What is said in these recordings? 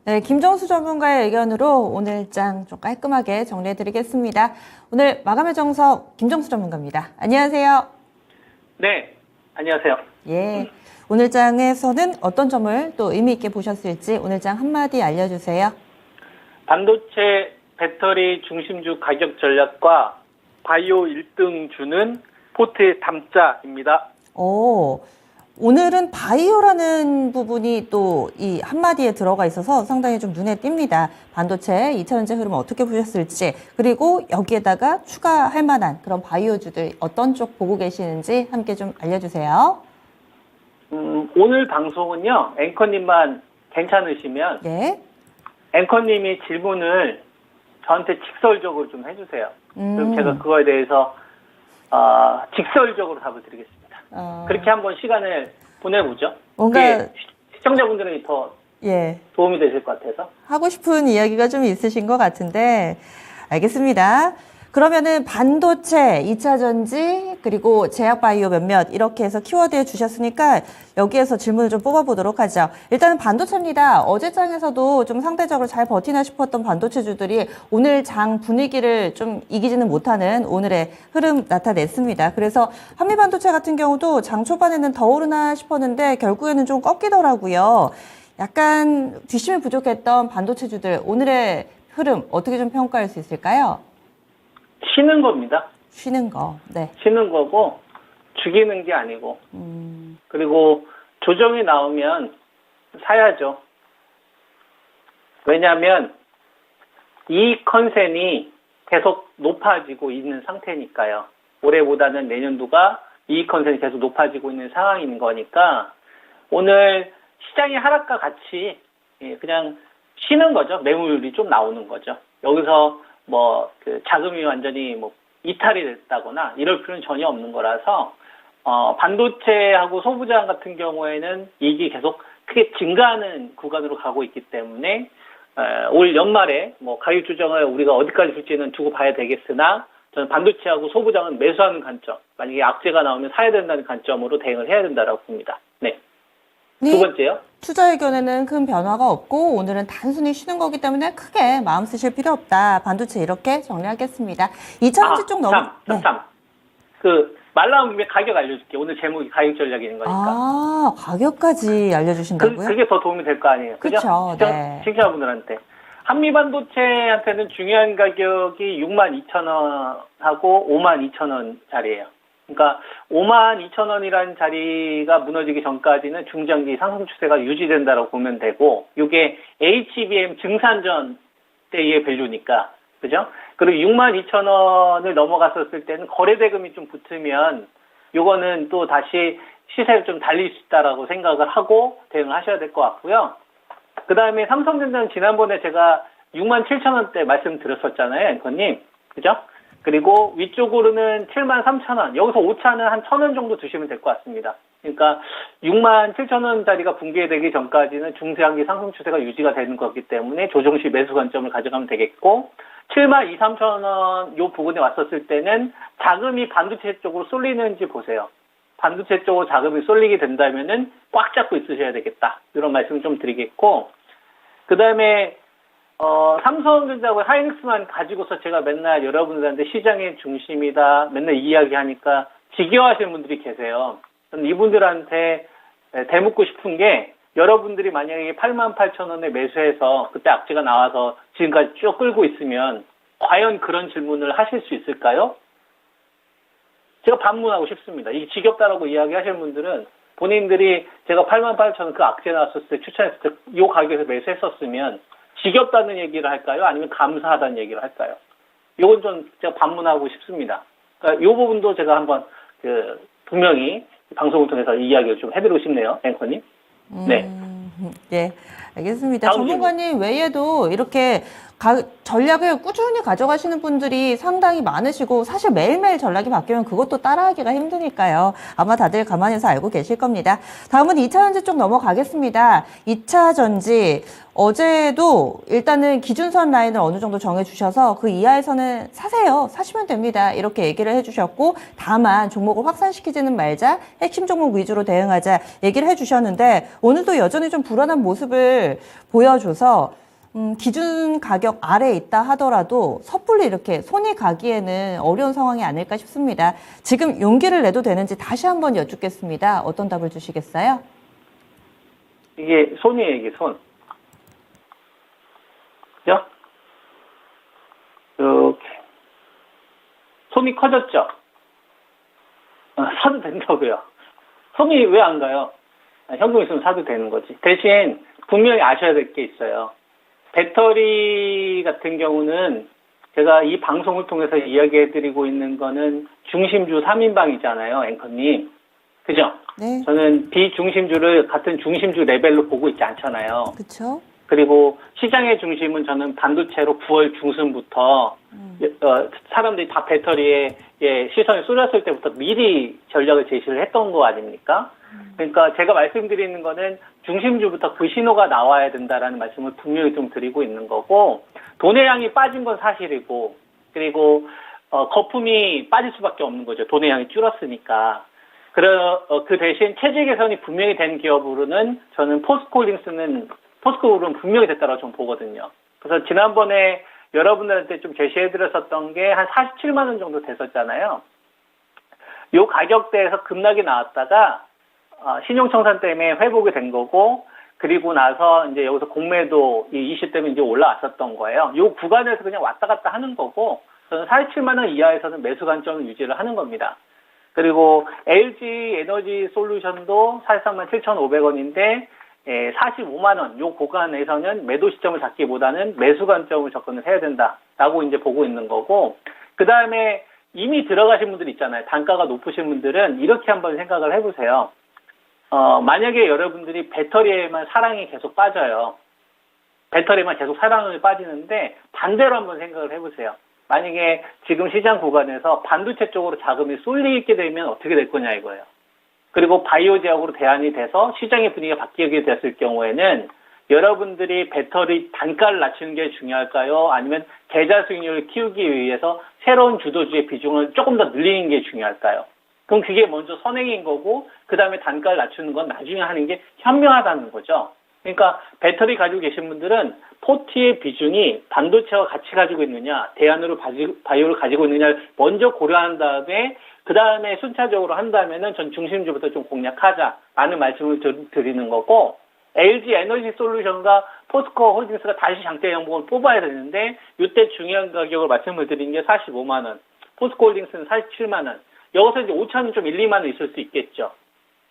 네, 김정수 전문가의 의견으로 오늘 장 좀 깔끔하게 정리해드리겠습니다. 오늘 마감의 정석 김정수 전문가입니다. 안녕하세요. 네, 안녕하세요. 예, 오늘 장에서는 어떤 점을 또 의미 있게 보셨을지 오늘 장 한마디 알려주세요. 반도체 배터리 중심주 가격 전략과 바이오 1등주는 포트에 담자입니다. 오늘은 바이오라는 부분이 또 이 한마디에 들어가 있어서 상당히 좀 눈에 띕니다. 반도체 2차전지 흐름 어떻게 보셨을지, 그리고 여기에다가 추가할 만한 그런 바이오주들 어떤 쪽 보고 계시는지 함께 좀 알려주세요. 오늘 방송은요, 앵커님만 괜찮으시면 예. 앵커님이 질문을 저한테 직설적으로 좀 해주세요. 그럼 제가 그거에 대해서 직설적으로 답을 드리겠습니다. 그렇게 한번 시간을 보내보죠. 뭔가 시청자분들은 더 예. 도움이 되실 것 같아서. 하고 싶은 이야기가 좀 있으신 것 같은데 알겠습니다. 그러면은 반도체, 2차 전지, 그리고 제약 바이오 몇몇 이렇게 해서 키워드에 주셨으니까 여기에서 질문을 좀 뽑아보도록 하죠. 일단은 반도체입니다. 어제 장에서도 좀 상대적으로 잘 버티나 싶었던 반도체주들이 오늘 장 분위기를 좀 이기지는 못하는 오늘의 흐름 나타냈습니다. 그래서 한미반도체 같은 경우도 장 초반에는 더 오르나 싶었는데 결국에는 좀 꺾이더라고요. 약간 뒷심이 부족했던 반도체주들 오늘의 흐름 어떻게 좀 평가할 수 있을까요? 쉬는 겁니다. 쉬는 거. 네. 쉬는 거고 죽이는 게 아니고. 그리고 조정이 나오면 사야죠. 왜냐하면 이 컨센이 계속 높아지고 있는 상태니까요. 올해보다는 내년도가 이익 컨센이 계속 높아지고 있는 상황인 거니까 오늘 시장의 하락과 같이 그냥 쉬는 거죠. 매물이 좀 나오는 거죠. 여기서 그 자금이 완전히 이탈이 됐다거나 이럴 필요는 전혀 없는 거라서 반도체하고 소부장 같은 경우에는 이익이 계속 크게 증가하는 구간으로 가고 있기 때문에 올 연말에 가격 조정을 우리가 어디까지 줄지는 두고 봐야 되겠으나 저는 반도체하고 소부장은 매수하는 관점, 만약에 악재가 나오면 사야 된다는 관점으로 대응을 해야 된다고 봅니다. 네. 두 번째요. 투자 의견에는 큰 변화가 없고 오늘은 단순히 쉬는 거기 때문에 크게 마음 쓰실 필요 없다. 반도체 이렇게 정리하겠습니다. 2차전지 쪽 너무... 말 나온 김에 가격 알려줄게. 오늘 제목이 가격 전략인 거니까. 가격까지 알려주신다고요? 그게 더 도움이 될 거 아니에요. 그렇죠. 네. 시청자분들한테. 한미반도체한테는 중요한 가격이 62,000원하고 52,000원짜리예요. 그러니까 52,000원이라는 자리가 무너지기 전까지는 중장기 상승 추세가 유지된다고 보면 되고, 이게 HBM 증산전 때의 밸류니까, 그죠? 그리고 62,000원을 넘어갔었을 때는 거래대금이 좀 붙으면 요거는 또 다시 시세를 좀 달릴 수 있다라고 생각을 하고 대응을 하셔야 될 것 같고요. 그 다음에 삼성전자는 지난번에 제가 67,000원대 말씀드렸었잖아요, 앵커님. 그죠? 그리고 위쪽으로는 73,000원, 여기서 오차는 한 1,000원 정도 두시면 될 것 같습니다. 그러니까 67,000원짜리가 붕괴되기 전까지는 중장기 상승 추세가 유지가 되는 거기 때문에 조정시 매수 관점을 가져가면 되겠고, 72,300원 요 부분에 왔었을 때는 자금이 반도체 쪽으로 쏠리는지 보세요. 반도체 쪽으로 자금이 쏠리게 된다면은 꽉 잡고 있으셔야 되겠다. 이런 말씀 좀 드리겠고, 그 다음에 삼성전자하고 하이닉스만 가지고서 제가 맨날 여러분들한테 시장의 중심이다 맨날 이야기하니까 지겨워하시는 분들이 계세요. 저는 이분들한테 대묻고 싶은 게, 여러분들이 만약에 88,000원에 매수해서 그때 악재가 나와서 지금까지 쭉 끌고 있으면 과연 그런 질문을 하실 수 있을까요? 제가 반문하고 싶습니다. 이게 지겹다라고 이야기하시는 분들은 본인들이 제가 88,000원 그 악재 나왔을 때 추천했을 때 이 가격에서 매수했었으면 지겹다는 얘기를 할까요? 아니면 감사하다는 얘기를 할까요? 요건 좀 제가 반문하고 싶습니다. 그러니까 요 부분도 제가 한번 분명히 방송을 통해서 이야기를 좀 해드리고 싶네요, 앵커님. 네. 네, 알겠습니다. 전문가님 외에도 이렇게 전략을 꾸준히 가져가시는 분들이 상당히 많으시고 사실 매일매일 전략이 바뀌면 그것도 따라하기가 힘드니까요. 아마 다들 가만히서 알고 계실 겁니다. 다음은 2차 전지 쪽 넘어가겠습니다. 2차 전지 어제도 일단은 기준선 라인을 어느 정도 정해주셔서 그 이하에서는 사세요. 사시면 됩니다. 이렇게 얘기를 해주셨고 다만 종목을 확산시키지는 말자. 핵심 종목 위주로 대응하자 얘기를 해주셨는데 오늘도 여전히 좀 불안한 모습을 보여줘서 기준 가격 아래에 있다 하더라도 섣불리 이렇게 손이 가기에는 어려운 상황이 아닐까 싶습니다. 지금 용기를 내도 되는지 다시 한번 여쭙겠습니다. 어떤 답을 주시겠어요? 이게 손이에요, 이게 손. 그죠? 이렇게. 손이 커졌죠? 사도 된다고요. 손이 왜 안 가요? 현금 있으면 사도 되는 거지. 대신 분명히 아셔야 될 게 있어요. 배터리 같은 경우는 제가 이 방송을 통해서 이야기해드리고 있는 거는 중심주 3인방이잖아요, 앵커님. 그죠? 네. 저는 비중심주를 같은 중심주 레벨로 보고 있지 않잖아요. 그렇죠. 그리고 시장의 중심은 저는 반도체로 9월 중순부터 사람들이 다 배터리에 시선을 쏠렸을 때부터 미리 전략을 제시를 했던 거 아닙니까? 그러니까 제가 말씀드리는 거는 중심주부터 그 신호가 나와야 된다라는 말씀을 분명히 좀 드리고 있는 거고, 돈의 양이 빠진 건 사실이고, 그리고 거품이 빠질 수밖에 없는 거죠. 돈의 양이 줄었으니까. 그 대신 체질 개선이 분명히 된 기업으로는 저는 포스코홀딩스는 분명히 됐다고 좀 보거든요. 그래서 지난번에 여러분들한테 좀 제시해드렸었던 게 한 47만 원 정도 됐었잖아요. 요 가격대에서 급락이 나왔다가 신용청산 때문에 회복이 된 거고, 그리고 나서 이제 여기서 공매도 이 이슈 때문에 이제 올라왔었던 거예요. 요 구간에서 그냥 왔다 갔다 하는 거고, 저는 47만 원 이하에서는 매수 관점을 유지를 하는 겁니다. 그리고 LG 에너지 솔루션도 43만 7,500원인데 45만 원, 요 구간에서는 매도 시점을 잡기보다는 매수 관점을 접근을 해야 된다라고 이제 보고 있는 거고, 그 다음에 이미 들어가신 분들 있잖아요. 단가가 높으신 분들은 이렇게 한번 생각을 해보세요. 만약에 여러분들이 배터리에만 사랑이 계속 빠져요. 배터리만 계속 사랑이 빠지는데 반대로 한번 생각을 해보세요. 만약에 지금 시장 구간에서 반도체 쪽으로 자금이 쏠리게 되면 어떻게 될 거냐 이거예요. 그리고 바이오 제약으로 대안이 돼서 시장의 분위기가 바뀌게 됐을 경우에는 여러분들이 배터리 단가를 낮추는 게 중요할까요? 아니면 계좌 수익률을 키우기 위해서 새로운 주도주의 비중을 조금 더 늘리는 게 중요할까요? 그럼 그게 먼저 선행인 거고, 그 다음에 단가를 낮추는 건 나중에 하는 게 현명하다는 거죠. 그러니까 배터리 가지고 계신 분들은 포트의 비중이 반도체와 같이 가지고 있느냐, 대안으로 바이오를 가지고 있느냐를 먼저 고려한 다음에 그 다음에 순차적으로 한다면은 전 중심주부터 좀 공략하자라는 말씀을 드리는 거고, LG 에너지 솔루션과 포스코 홀딩스가 다시 장대 양봉을 뽑아야 되는데 이때 중요한 가격을 말씀을 드린 게 45만 원, 포스코 홀딩스는 47만 원. 여기서 이제 5천 원 좀 1, 2만 원 있을 수 있겠죠.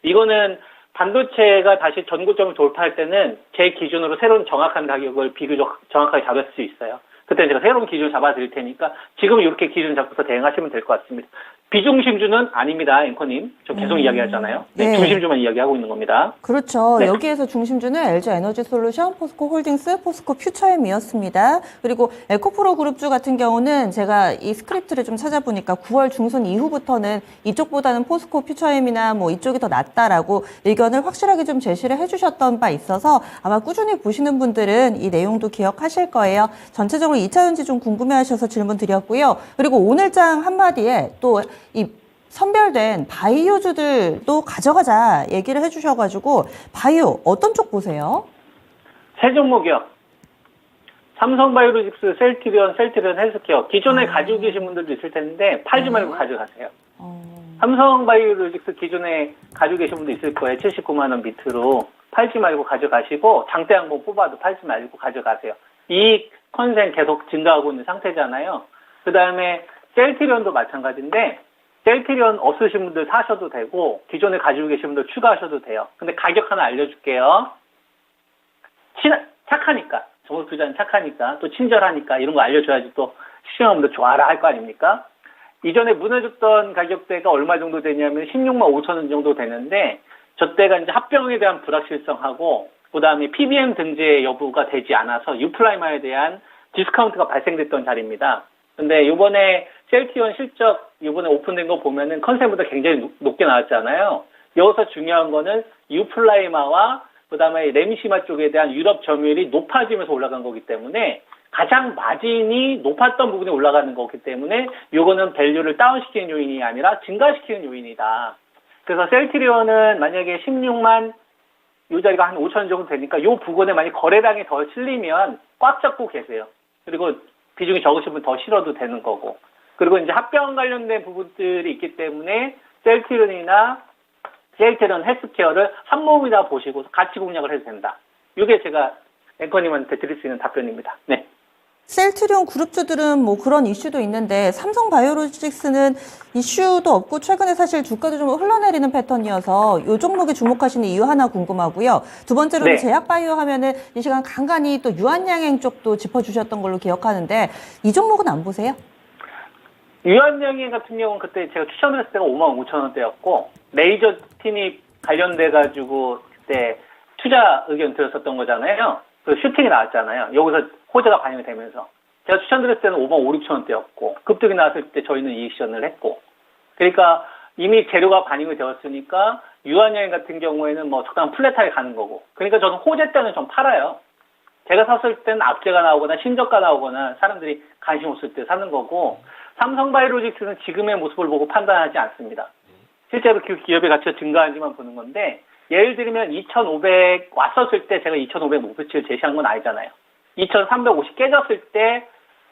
이거는 반도체가 다시 전고점을 돌파할 때는 제 기준으로 새로운 정확한 가격을 비교적 정확하게 잡을 수 있어요. 그때 제가 새로운 기준을 잡아드릴 테니까 지금 이렇게 기준 잡고서 대응하시면 될 것 같습니다. 비중심주는 아닙니다, 앵커님. 저 계속 이야기하잖아요. 네, 네. 중심주만 이야기하고 있는 겁니다. 그렇죠. 네. 여기에서 중심주는 LG 에너지 솔루션, 포스코 홀딩스, 포스코 퓨처엠이었습니다. 그리고 에코프로 그룹주 같은 경우는 제가 이 스크립트를 좀 찾아보니까 9월 중순 이후부터는 이쪽보다는 포스코 퓨처엠이나 뭐 이쪽이 더 낫다라고 의견을 확실하게 좀 제시를 해주셨던 바 있어서 아마 꾸준히 보시는 분들은 이 내용도 기억하실 거예요. 전체적으로 2차전지 좀 궁금해하셔서 질문 드렸고요. 그리고 오늘장 한마디에 또 이 선별된 바이오주들도 가져가자 얘기를 해주셔가지고 바이오 어떤 쪽 보세요? 세 종목이요. 삼성바이오로직스, 셀트리온 헬스케어. 기존에 가지고 계신 분들도 있을 텐데 팔지 말고 가져가세요. 삼성바이오로직스 기존에 가지고 계신 분도 있을 거예요. 79만 원 밑으로. 팔지 말고 가져가시고 장대 양봉 뽑아도 팔지 말고 가져가세요. 이익 컨센 계속 증가하고 있는 상태잖아요. 그 다음에 셀트리온도 마찬가지인데 셀트리온 없으신 분들 사셔도 되고 기존에 가지고 계신 분들 추가하셔도 돼요. 근데 가격 하나 알려줄게요. 착하니까. 정보 투자는 착하니까 또 친절하니까 이런 거 알려줘야지 또 시청자분들 좋아라 할 거 아닙니까? 이전에 무너졌던 가격대가 얼마 정도 되냐면 16만 5천 원 정도 되는데 저 때가 이제 합병에 대한 불확실성하고 그 다음에 PBM 등재 여부가 되지 않아서 유플라이마에 대한 디스카운트가 발생됐던 자리입니다. 근데 요번에 셀트리온 실적 요번에 오픈된 거 보면은 컨센보다 굉장히 높게 나왔잖아요. 여기서 중요한 거는 유플라이마와 그다음에 레미시마 쪽에 대한 유럽 점유율이 높아지면서 올라간 거기 때문에 가장 마진이 높았던 부분이 올라가는 거기 때문에 요거는 밸류를 다운시키는 요인이 아니라 증가시키는 요인이다. 그래서 셀트리온은 만약에 16만 요 자리가 한 5천 정도 되니까 요 부근에 만약 거래량이 더 실리면 꽉 잡고 계세요. 그리고 비중이 적으신 분 더 실어도 되는 거고. 그리고 이제 합병 관련된 부분들이 있기 때문에 셀트리온이나 셀트리온 헬스케어를 한 몸이다 보시고 같이 공략을 해도 된다. 이게 제가 앵커님한테 드릴 수 있는 답변입니다. 네. 셀트리온 그룹주들은 뭐 그런 이슈도 있는데 삼성바이오로직스는 이슈도 없고 최근에 사실 주가도 좀 흘러내리는 패턴이어서 이 종목에 주목하시는 이유 하나 궁금하고요. 두 번째로는 네. 제약바이오 하면은 이 시간 간간히 또 유한양행 쪽도 짚어주셨던 걸로 기억하는데 이 종목은 안 보세요? 유한양행 같은 경우는 그때 제가 추천을 했을 때가 55,000원대였고 레이저 팀이 관련돼가지고 그때 투자 의견 드렸었던 거잖아요. 그 슈팅이 나왔잖아요. 여기서 호재가 반영이 되면서. 제가 추천드렸을 때는 55,000~56,000원대였고, 급등이 나왔을 때 저희는 이익 시전을 했고. 그러니까 이미 재료가 반영이 되었으니까, 유한여행 같은 경우에는 뭐 적당한 플랫하게 가는 거고. 그러니까 저는 호재 때는 좀 팔아요. 제가 샀을 때는 악재가 나오거나 신저가 나오거나 사람들이 관심 없을 때 사는 거고, 삼성바이오로직스는 지금의 모습을 보고 판단하지 않습니다. 실제로 그 기업의 가치가 증가하는지만 보는 건데, 예를 들면 2,500 왔었을 때 제가 2,500 목표치를 제시한 건 아니잖아요. 2,350 깨졌을 때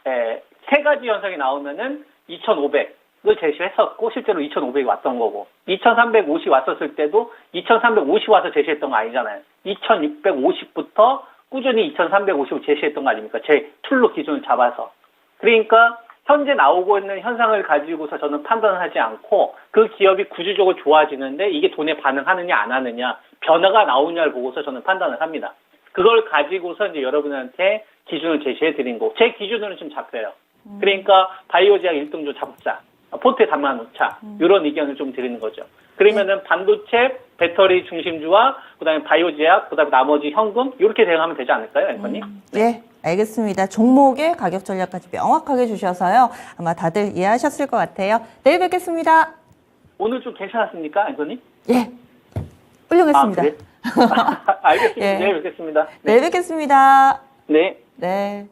세 가지 현상이 나오면은 2,500을 제시했었고 실제로 2,500이 왔던 거고 2,350 왔었을 때도 2,350 와서 제시했던 거 아니잖아요. 2,650부터 꾸준히 2,350을 제시했던 거 아닙니까? 제 툴로 기준을 잡아서. 그러니까 현재 나오고 있는 현상을 가지고서 저는 판단을 하지 않고 그 기업이 구조적으로 좋아지는데 이게 돈에 반응하느냐 안 하느냐 변화가 나오냐를 보고서 저는 판단을 합니다. 그걸 가지고서 이제 여러분한테 기준을 제시해 드린 거고 제 기준으로는 좀 잡혀요. 그러니까 바이오제약 1등조 잡자, 포트에 담아놓자 이런 의견을 좀 드리는 거죠. 그러면은 반도체, 배터리 중심주와 그다음에 바이오제약, 그다음에 나머지 현금 이렇게 대응하면 되지 않을까요, 앵커님? 네, 알겠습니다. 종목의 가격 전략까지 명확하게 주셔서요. 아마 다들 이해하셨을 것 같아요. 내일 뵙겠습니다. 오늘 좀 괜찮았습니까, 앵커님? 예, 훌륭했습니다. 아, 그래? 알겠습니다. 예. 내일 뵙겠습니다. 내일 뵙겠습니다. 네. 네.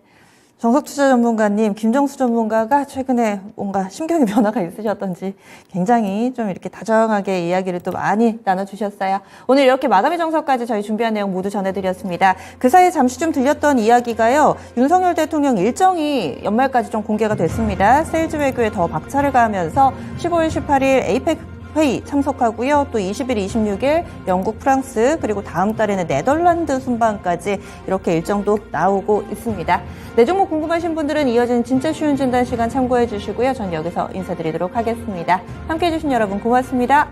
정석투자 전문가님, 김정수 전문가가 최근에 뭔가 심경의 변화가 있으셨던지 굉장히 좀 이렇게 다정하게 이야기를 또 많이 나눠주셨어요. 오늘 이렇게 마감의 정석까지 저희 준비한 내용 모두 전해드렸습니다. 그 사이에 잠시 좀 들렸던 이야기가요. 윤석열 대통령 일정이 연말까지 좀 공개가 됐습니다. 세일즈 외교에 더 박차를 가하면서 15일, 18일 에이펙 회의 참석하고요. 또 20일, 26일 영국, 프랑스 그리고 다음 달에는 네덜란드 순방까지 이렇게 일정도 나오고 있습니다. 내 종목 궁금하신 분들은 이어지는 진짜 쉬운 진단 시간 참고해 주시고요. 전 여기서 인사드리도록 하겠습니다. 함께해 주신 여러분 고맙습니다.